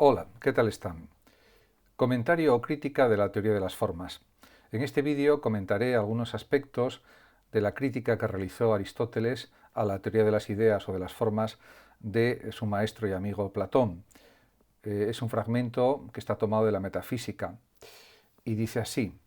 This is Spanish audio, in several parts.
Hola, ¿qué tal están? Comentario o crítica de la teoría de las formas. En este vídeo comentaré algunos aspectos de la crítica que realizó Aristóteles a la teoría de las ideas o de las formas de su maestro y amigo Platón. Es un fragmento que está tomado de la Metafísica y dice así: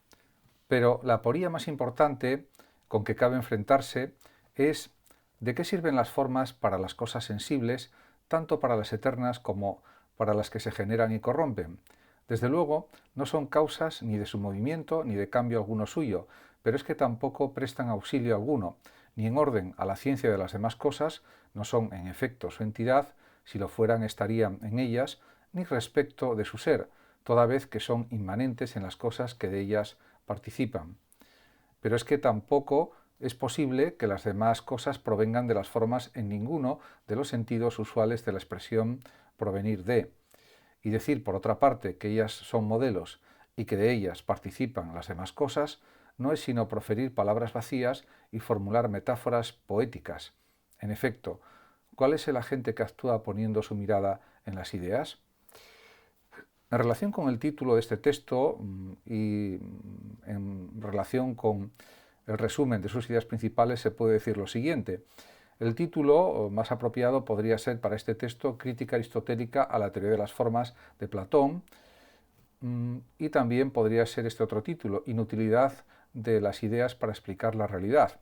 pero la aporía más importante con que cabe enfrentarse es de qué sirven las formas para las cosas sensibles, tanto para las eternas como para las que se generan y corrompen. Desde luego, no son causas ni de su movimiento ni de cambio alguno suyo, pero es que tampoco prestan auxilio alguno, ni en orden a la ciencia de las demás cosas, no son en efecto su entidad, si lo fueran estarían en ellas, ni respecto de su ser, toda vez que son inmanentes en las cosas que de ellas participan. Pero es que tampoco es posible que las demás cosas provengan de las formas en ninguno de los sentidos usuales de la expresión provenir de. Y decir, por otra parte, que ellas son modelos y que de ellas participan las demás cosas, no es sino proferir palabras vacías y formular metáforas poéticas. En efecto, ¿cuál es el agente que actúa poniendo su mirada en las ideas? En relación con el título de este texto y en relación con el resumen de sus ideas principales se puede decir lo siguiente. El título más apropiado podría ser para este texto Crítica aristotélica a la teoría de las formas de Platón, y también podría ser este otro título, Inutilidad de las ideas para explicar la realidad.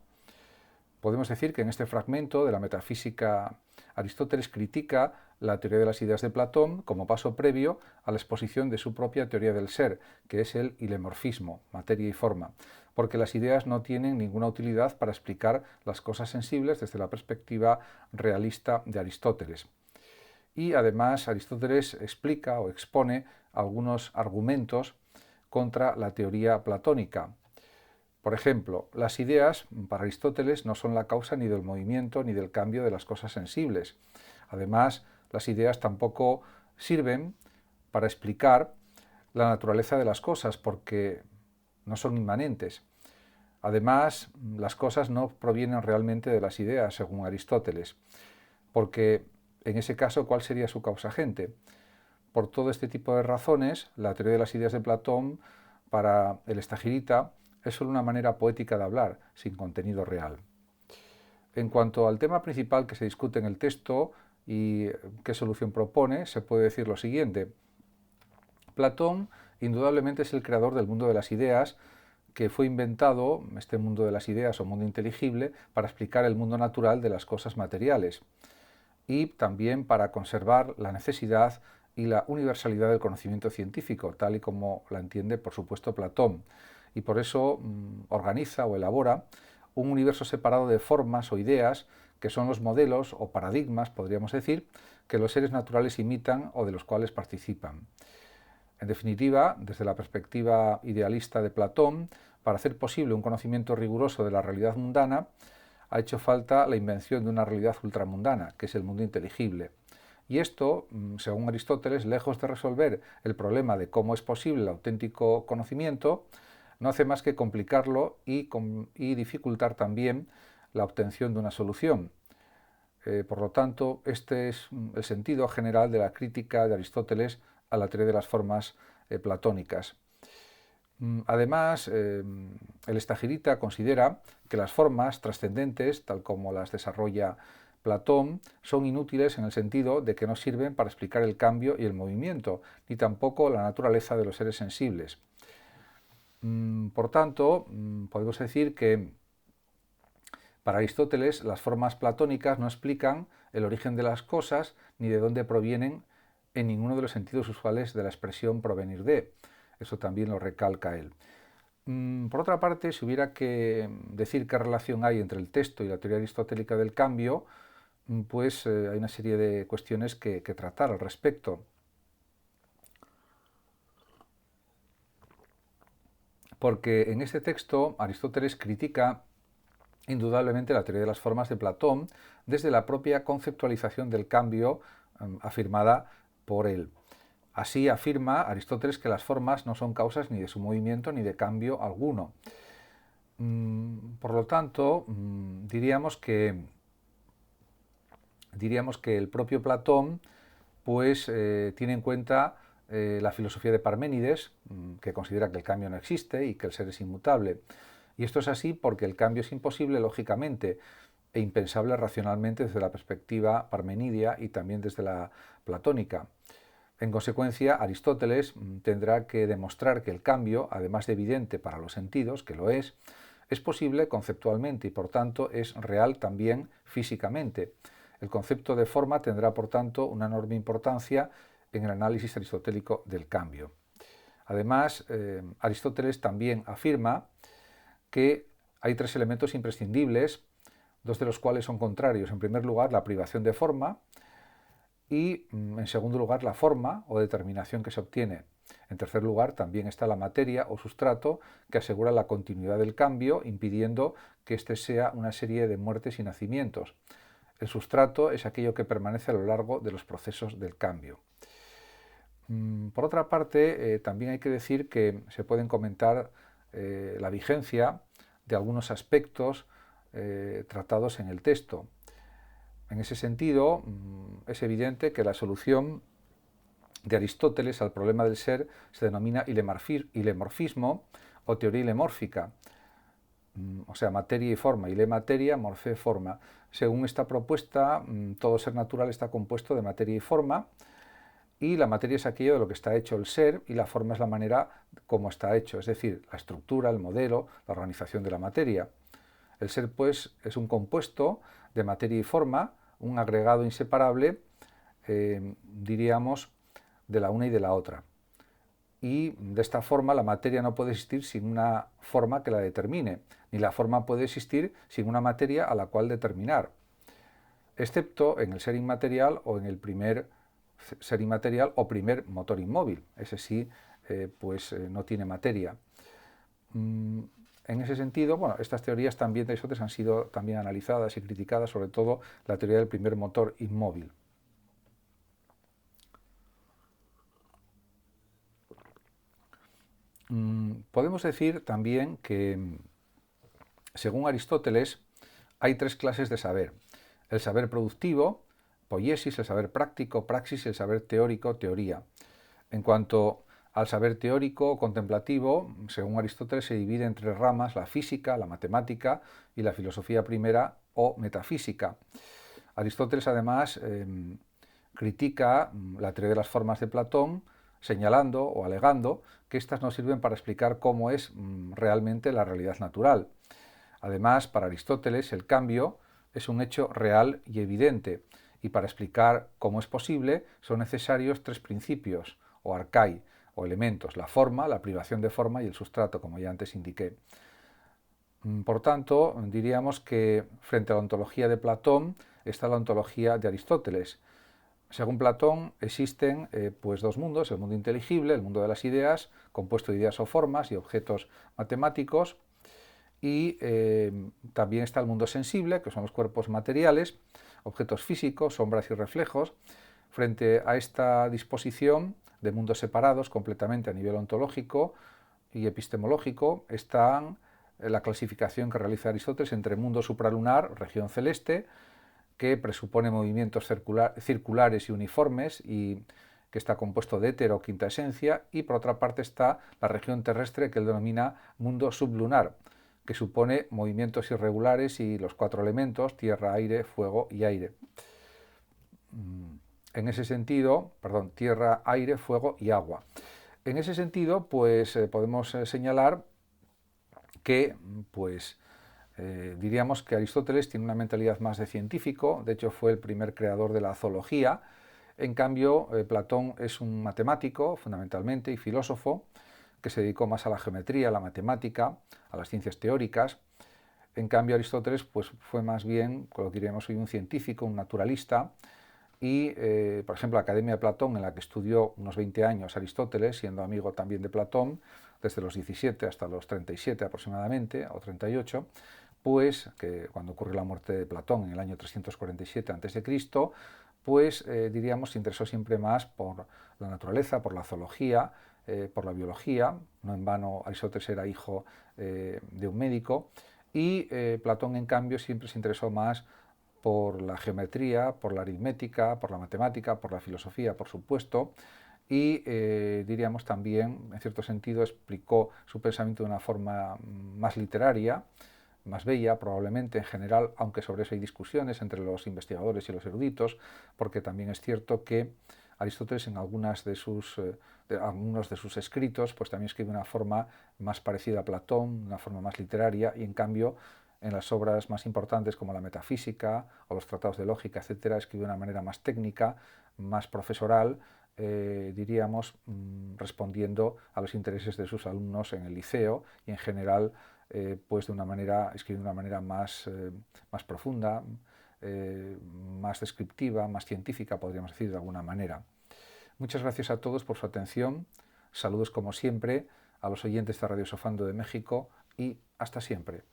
Podemos decir que en este fragmento de la Metafísica Aristóteles critica la teoría de las ideas de Platón como paso previo a la exposición de su propia teoría del ser, que es el hilemorfismo, materia y forma, porque las ideas no tienen ninguna utilidad para explicar las cosas sensibles desde la perspectiva realista de Aristóteles. Y además Aristóteles explica o expone algunos argumentos contra la teoría platónica. Por ejemplo, las ideas, para Aristóteles, no son la causa ni del movimiento ni del cambio de las cosas sensibles. Además, las ideas tampoco sirven para explicar la naturaleza de las cosas, porque no son inmanentes. Además, las cosas no provienen realmente de las ideas, según Aristóteles, porque en ese caso, ¿cuál sería su causa agente? Por todo este tipo de razones, la teoría de las ideas de Platón, para el estagirita, es solo una manera poética de hablar, sin contenido real. En cuanto al tema principal que se discute en el texto y qué solución propone, se puede decir lo siguiente. Platón indudablemente es el creador del mundo de las ideas, que fue inventado, este mundo de las ideas o mundo inteligible, para explicar el mundo natural de las cosas materiales y también para conservar la necesidad y la universalidad del conocimiento científico, tal y como la entiende, por supuesto, Platón. Y por eso organiza o elabora un universo separado de formas o ideas que son los modelos o paradigmas, podríamos decir, que los seres naturales imitan o de los cuales participan. En definitiva, desde la perspectiva idealista de Platón, para hacer posible un conocimiento riguroso de la realidad mundana, ha hecho falta la invención de una realidad ultramundana, que es el mundo inteligible. Y esto, según Aristóteles, lejos de resolver el problema de cómo es posible el auténtico conocimiento, no hace más que complicarlo y dificultar también la obtención de una solución. Por lo tanto, este es el sentido general de la crítica de Aristóteles a la teoría de las formas platónicas. Además, el estagirita considera que las formas trascendentes, tal como las desarrolla Platón, son inútiles en el sentido de que no sirven para explicar el cambio y el movimiento, ni tampoco la naturaleza de los seres sensibles. Por tanto, podemos decir que para Aristóteles las formas platónicas no explican el origen de las cosas ni de dónde provienen en ninguno de los sentidos usuales de la expresión provenir de. Eso también lo recalca él. Por otra parte, si hubiera que decir qué relación hay entre el texto y la teoría aristotélica del cambio, pues hay una serie de cuestiones que tratar al respecto. Porque en este texto Aristóteles critica indudablemente la teoría de las formas de Platón desde la propia conceptualización del cambio afirmada por él. Así afirma Aristóteles que las formas no son causas ni de su movimiento ni de cambio alguno. Por lo tanto, diríamos que el propio Platón pues tiene en cuenta la filosofía de Parménides, que considera que el cambio no existe y que el ser es inmutable. Y esto es así porque el cambio es imposible lógicamente e impensable racionalmente desde la perspectiva parmenidia y también desde la platónica. En consecuencia, Aristóteles tendrá que demostrar que el cambio, además de evidente para los sentidos, que lo es posible conceptualmente y por tanto es real también físicamente. El concepto de forma tendrá por tanto una enorme importancia en el análisis aristotélico del cambio. Además, Aristóteles también afirma que hay tres elementos imprescindibles, dos de los cuales son contrarios. En primer lugar, la privación de forma y, en segundo lugar, la forma o determinación que se obtiene. En tercer lugar, también está la materia o sustrato que asegura la continuidad del cambio, impidiendo que éste sea una serie de muertes y nacimientos. El sustrato es aquello que permanece a lo largo de los procesos del cambio. Por otra parte, también hay que decir que se pueden comentar la vigencia de algunos aspectos tratados en el texto. En ese sentido, es evidente que la solución de Aristóteles al problema del ser se denomina ilemorfismo o teoría ilemórfica, o sea, materia y forma, ile materia, morfe forma. Según esta propuesta, todo ser natural está compuesto de materia y forma, y la materia es aquello de lo que está hecho el ser y la forma es la manera como está hecho, es decir, la estructura, el modelo, la organización de la materia. El ser, pues, es un compuesto de materia y forma, un agregado inseparable, diríamos, de la una y de la otra. Y de esta forma la materia no puede existir sin una forma que la determine, ni la forma puede existir sin una materia a la cual determinar, excepto en el ser inmaterial o en el primer ser inmaterial o primer motor inmóvil. Ese sí, no tiene materia. En ese sentido, bueno, estas teorías también de Aristóteles han sido también analizadas y criticadas, sobre todo la teoría del primer motor inmóvil. Podemos decir también que, según Aristóteles, hay tres clases de saber. El saber productivo, poiesis, el saber práctico, praxis, y el saber teórico, teoría. En cuanto al saber teórico o contemplativo, según Aristóteles, se divide en tres ramas: la física, la matemática y la filosofía primera o metafísica. Aristóteles, además, critica la teoría de las formas de Platón, señalando o alegando que éstas no sirven para explicar cómo es realmente la realidad natural. Además, para Aristóteles, el cambio es un hecho real y evidente, y para explicar cómo es posible son necesarios tres principios, o arcai, o elementos: la forma, la privación de forma y el sustrato, como ya antes indiqué. Por tanto, diríamos que frente a la ontología de Platón está la ontología de Aristóteles. Según Platón, existen dos mundos: el mundo inteligible, el mundo de las ideas, compuesto de ideas o formas y objetos matemáticos, y también está el mundo sensible, que son los cuerpos materiales, objetos físicos, sombras y reflejos. Frente a esta disposición de mundos separados completamente a nivel ontológico y epistemológico, están la clasificación que realiza Aristóteles entre mundo supralunar, región celeste, que presupone movimientos circulares y uniformes y que está compuesto de éter o quinta esencia, y por otra parte está la región terrestre, que él denomina mundo sublunar, que supone movimientos irregulares y los cuatro elementos: tierra, aire, fuego y aire. En ese sentido, tierra, aire, fuego y agua. En ese sentido, podemos señalar que, diríamos que Aristóteles tiene una mentalidad más de científico. De hecho, fue el primer creador de la zoología. En cambio, Platón es un matemático, fundamentalmente, y filósofo, que se dedicó más a la geometría, a la matemática, a las ciencias teóricas. En cambio, Aristóteles fue más bien, lo que diríamos hoy, un científico, un naturalista. Y, por ejemplo, la Academia de Platón, en la que estudió unos 20 años Aristóteles, siendo amigo también de Platón, desde los 17 hasta los 37 aproximadamente, o 38, que cuando ocurrió la muerte de Platón en el año 347 a.C., diríamos, se interesó siempre más por la naturaleza, por la zoología, por la biología. No en vano Aristóteles era hijo de un médico, y Platón, en cambio, siempre se interesó más por la geometría, por la aritmética, por la matemática, por la filosofía, por supuesto, y diríamos también, en cierto sentido, explicó su pensamiento de una forma más literaria, más bella probablemente en general, aunque sobre eso hay discusiones entre los investigadores y los eruditos, porque también es cierto que Aristóteles en algunos de sus escritos pues también escribe de una forma más parecida a Platón, una forma más literaria, y en cambio en las obras más importantes como la metafísica o los tratados de lógica, etcétera, escribe de una manera más técnica, más profesoral, diríamos, respondiendo a los intereses de sus alumnos en el liceo y en general pues escribiendo de una manera más profunda, más descriptiva, más científica, podríamos decir de alguna manera. Muchas gracias a todos por su atención, saludos como siempre a los oyentes de Radio Sofando de México y hasta siempre.